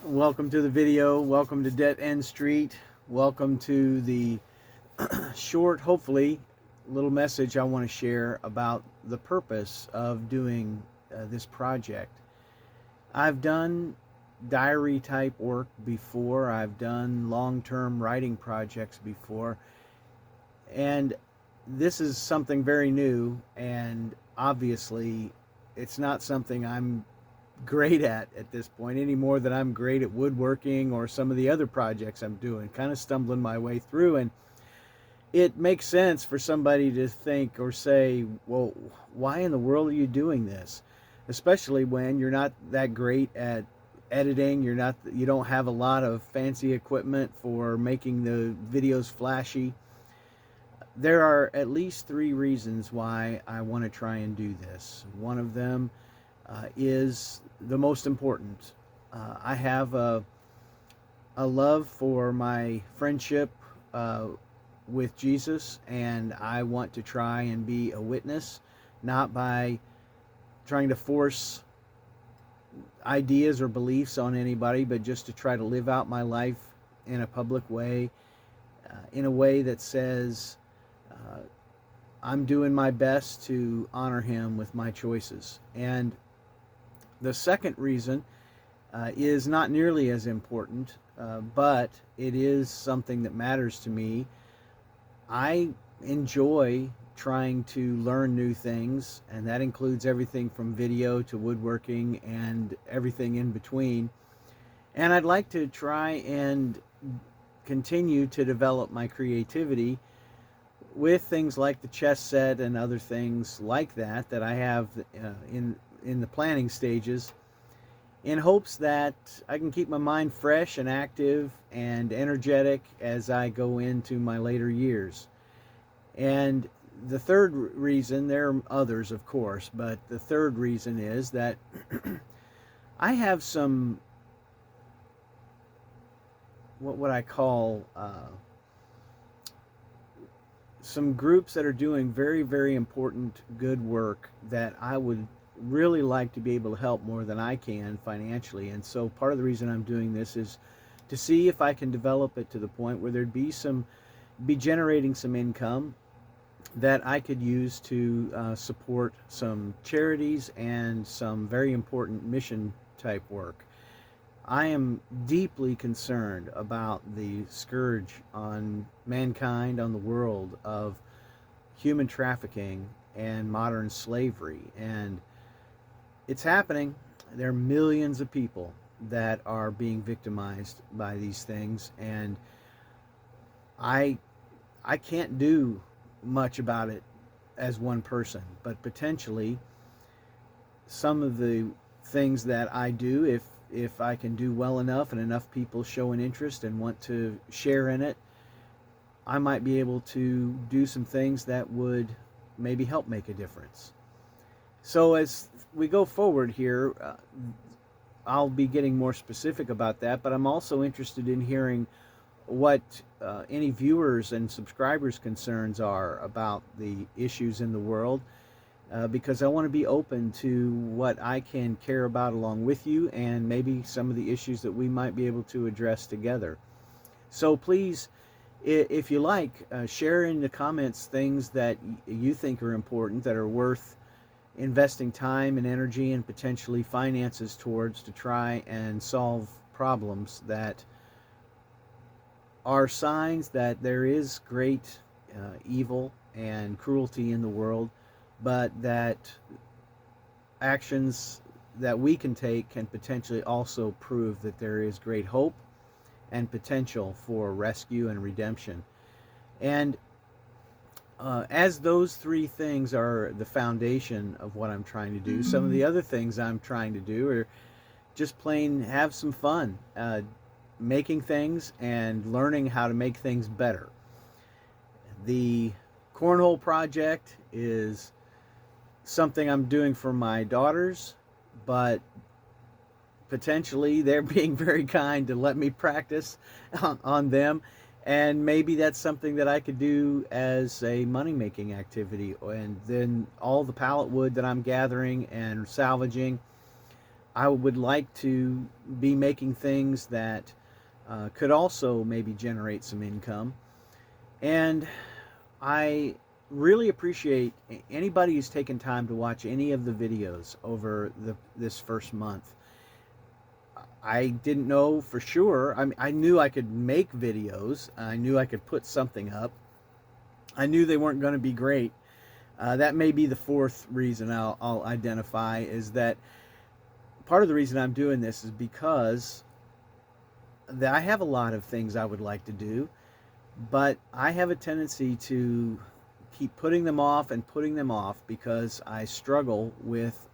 Welcome to the video. Welcome to Dead End Street. Welcome to the short, hopefully, little message I want to share about the purpose of doing this project. I've done diary type work before. I've done long-term writing projects before. And this is something very new, and obviously it's not something I'm great at this point any more than I'm great at woodworking or some of the other projects I'm doing, kind of stumbling my way through. And it makes sense for somebody to think or say, well, why in the world are you doing this? Especially when you're not that great at editing, you don't have a lot of fancy equipment for making the videos flashy. There are at least three reasons why I want to try and do this. One of them is the most important. I have a love for my friendship with Jesus, and I want to try and be a witness, not by trying to force ideas or beliefs on anybody, but just to try to live out my life in a public way, in a way that says, I'm doing my best to honor him with my choices. And the second reason is not nearly as important, but it is something that matters to me. I enjoy trying to learn new things, and that includes everything from video to woodworking and everything in between. And I'd like to try and continue to develop my creativity with things like the chess set and other things like that I have in the planning stages, in hopes that I can keep my mind fresh and active and energetic as I go into my later years. And the third reason, there are others of course, but the third reason is that I have some, what would I call, some groups that are doing very, very important good work that I would really like to be able to help more than I can financially. And so part of the reason I'm doing this is to see if I can develop it to the point where there'd be generating some income that I could use to support some charities and some very important mission type work. I am deeply concerned about the scourge on mankind, on the world, of human trafficking and modern slavery. And it's happening. There are millions of people that are being victimized by these things, and I can't do much about it as one person, but potentially some of the things that I do, if I can do well enough and enough people show an interest and want to share in it, I might be able to do some things that would maybe help make a difference. So as we go forward here, I'll be getting more specific about that, but I'm also interested in hearing what any viewers and subscribers' concerns are about the issues in the world, because I want to be open to what I can care about along with you, and maybe some of the issues that we might be able to address together. So please, if you like, share in the comments things that you think are important, that are worth investing time and energy and potentially finances towards, to try and solve problems that are signs that there is great evil and cruelty in the world, but that actions that we can take can potentially also prove that there is great hope and potential for rescue and redemption. And as those three things are the foundation of what I'm trying to do, some of the other things I'm trying to do are just plain have some fun, making things and learning how to make things better. The cornhole project is something I'm doing for my daughters, but potentially they're being very kind to let me practice on them, and maybe that's something that I could do as a money-making activity. And then all the pallet wood that I'm gathering and salvaging, I would like to be making things that could also maybe generate some income. And I really appreciate anybody who's taken time to watch any of the videos over this first month. I didn't know for sure. I knew I could make videos. I knew I could put something up. I knew they weren't going to be great. That may be the fourth reason I'll identify, is that part of the reason I'm doing this is because I have a lot of things I would like to do, but I have a tendency to keep putting them off and putting them off because I struggle with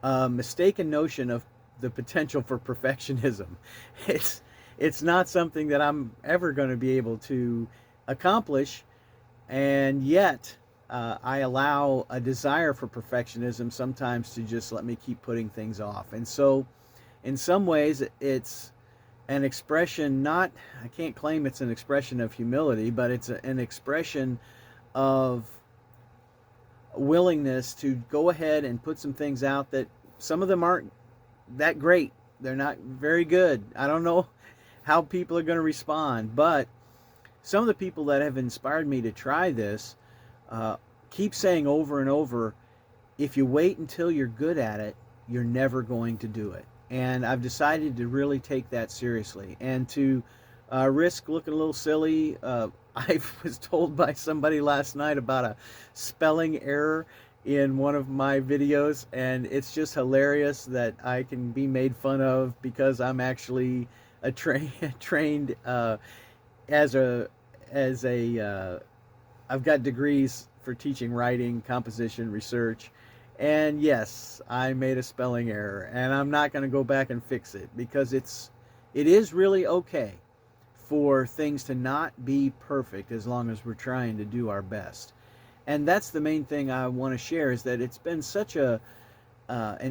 a mistaken notion of the potential for perfectionism. It's not something that I'm ever going to be able to accomplish, and yet I allow a desire for perfectionism sometimes to just let me keep putting things off. And so in some ways it's an expression, not, I can't claim it's an expression of humility, but it's an expression of willingness to go ahead and put some things out that some of them aren't that great. They're not very good. I don't know how people are going to respond, but some of the people that have inspired me to try this keep saying over and over, if you wait until you're good at it, you're never going to do it. And I've decided to really take that seriously and to risk looking a little silly. I was told by somebody last night about a spelling error in one of my videos, and it's just hilarious that I can be made fun of because I'm actually trained as a I've got degrees for teaching writing, composition, research. And yes, I made a spelling error, and I'm not going to go back and fix it because it is really okay for things to not be perfect as long as we're trying to do our best. And that's the main thing I want to share, is that it's been such an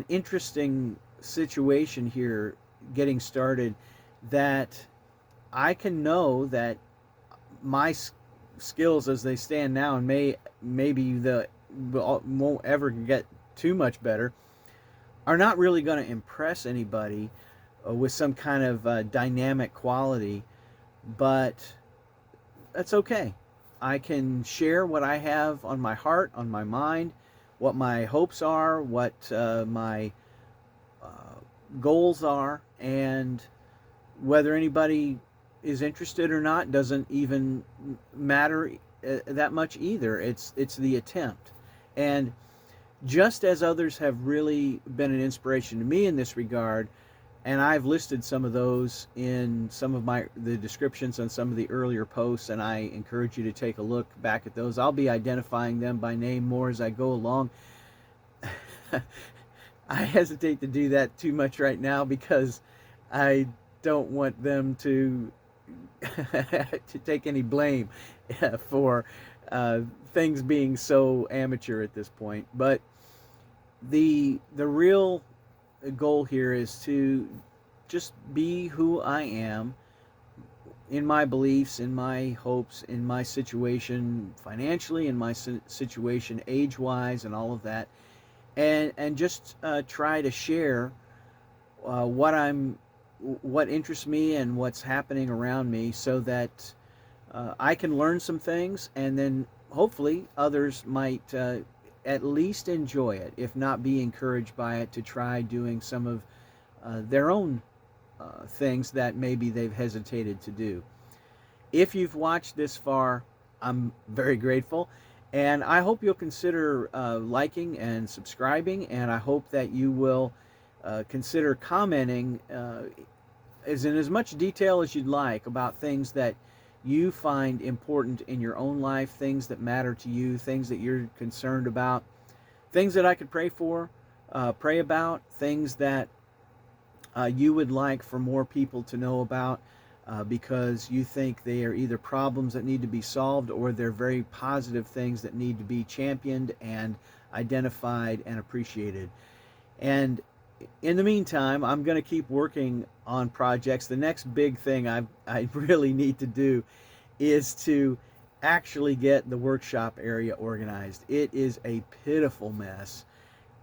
interesting situation here getting started, that I can know that my skills as they stand now, and maybe won't ever get too much better, are not really going to impress anybody with some kind of dynamic quality, but that's okay. I can share what I have on my heart, on my mind, what my hopes are, what my goals are, and whether anybody is interested or not doesn't even matter that much either. It's the attempt. And just as others have really been an inspiration to me in this regard, and I've listed some of those in some of the descriptions on some of the earlier posts, and I encourage you to take a look back at those. I'll be identifying them by name more as I go along. I hesitate to do that too much right now because I don't want them to take any blame for things being so amateur at this point. But the real goal here is to just be who I am, in my beliefs, in my hopes, in my situation financially, in my situation age-wise, and all of that, and just try to share what interests me and what's happening around me, so that I can learn some things, and then hopefully others might at least enjoy it, if not be encouraged by it, to try doing some of their own things that maybe they've hesitated to do. If you've watched this far, I'm very grateful, and I hope you'll consider liking and subscribing, and I hope that you will consider commenting in as much detail as you'd like about things that you find important in your own life, things that matter to you, things that you're concerned about, things that I could pray about, things that you would like for more people to know about, because you think they are either problems that need to be solved, or they're very positive things that need to be championed and identified and appreciated. And in the meantime, I'm going to keep working on projects. The next big thing I really need to do is to actually get the workshop area organized. It is a pitiful mess,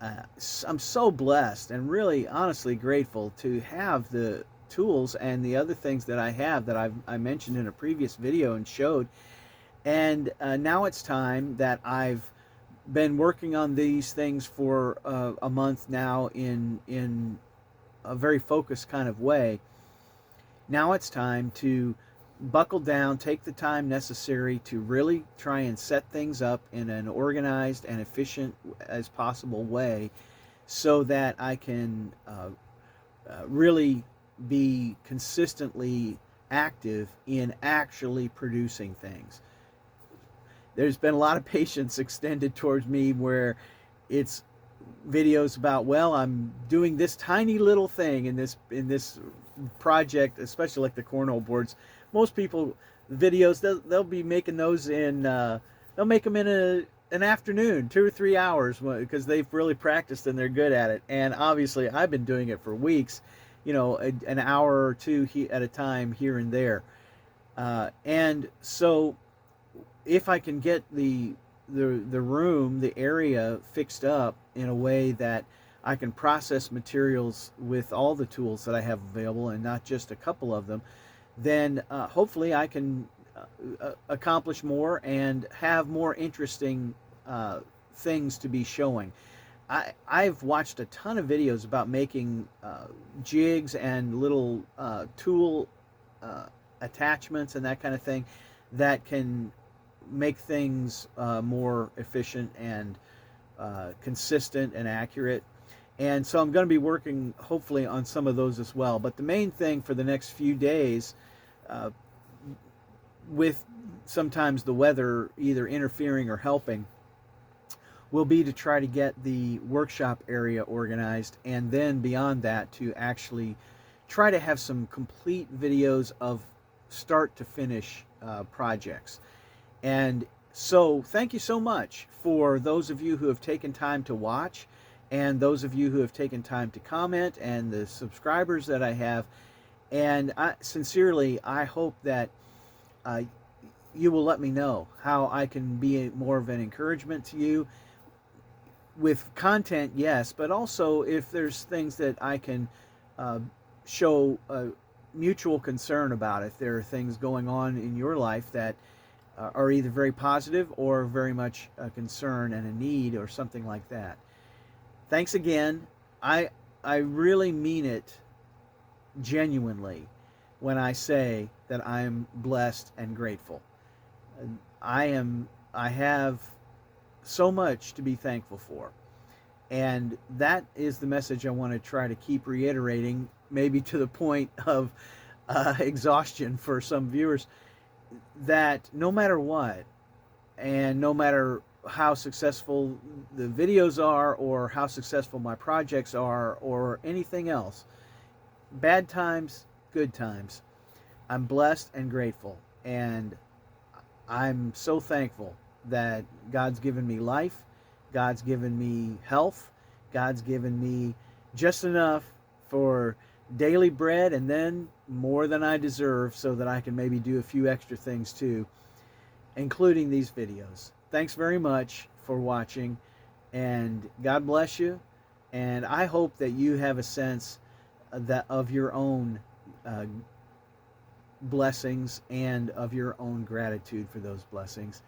I'm so blessed and really honestly grateful to have the tools and the other things that I have that I mentioned in a previous video and showed. And now it's time that I've been working on these things for a month now in a very focused kind of way. Now it's time to buckle down, take the time necessary to really try and set things up in an organized and efficient as possible way so that I can really be consistently active in actually producing things. There's been a lot of patience extended towards me where it's videos about, well, I'm doing this tiny little thing in this project, especially like the cornhole boards. Most people videos they'll be making those in they'll make them in an afternoon, 2 or 3 hours, because they've really practiced and they're good at it. And obviously I've been doing it for weeks, an hour or two at a time here and there. And so if I can get the room, the area fixed up in a way that I can process materials with all the tools that I have available and not just a couple of them, then hopefully I can accomplish more and have more interesting things to be showing. I've watched a ton of videos about making jigs and little tool attachments and that kind of thing that can make things more efficient and consistent and accurate. And so I'm going to be working hopefully on some of those as well. But the main thing for the next few days, with sometimes the weather either interfering or helping, will be to try to get the workshop area organized, and then beyond that to actually try to have some complete videos of start to finish projects. And so thank you so much for those of you who have taken time to watch, and those of you who have taken time to comment, and the subscribers that I have. And sincerely, I hope that you will let me know how I can be more of an encouragement to you with content, yes, but also if there's things that I can show mutual concern about, if there are things going on in your life that are either very positive or very much a concern and a need or something like that. Thanks again. I really mean it genuinely when I say that I am blessed and grateful. I have so much to be thankful for. And that is the message I want to try to keep reiterating, maybe to the point of exhaustion for some viewers, that no matter what, and no matter how successful the videos are or how successful my projects are or anything else, bad times, good times, I'm blessed and grateful. And I'm so thankful that God's given me life, God's given me health, God's given me just enough for daily bread and then more than I deserve so that I can maybe do a few extra things too, including these videos. Thanks very much for watching, and God bless you. And I hope that you have a sense that of your own blessings and of your own gratitude for those blessings.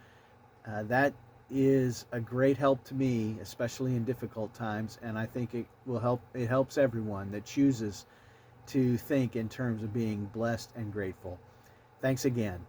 That is a great help to me, especially in difficult times, and I think it will help. It helps everyone that chooses to think in terms of being blessed and grateful. Thanks again.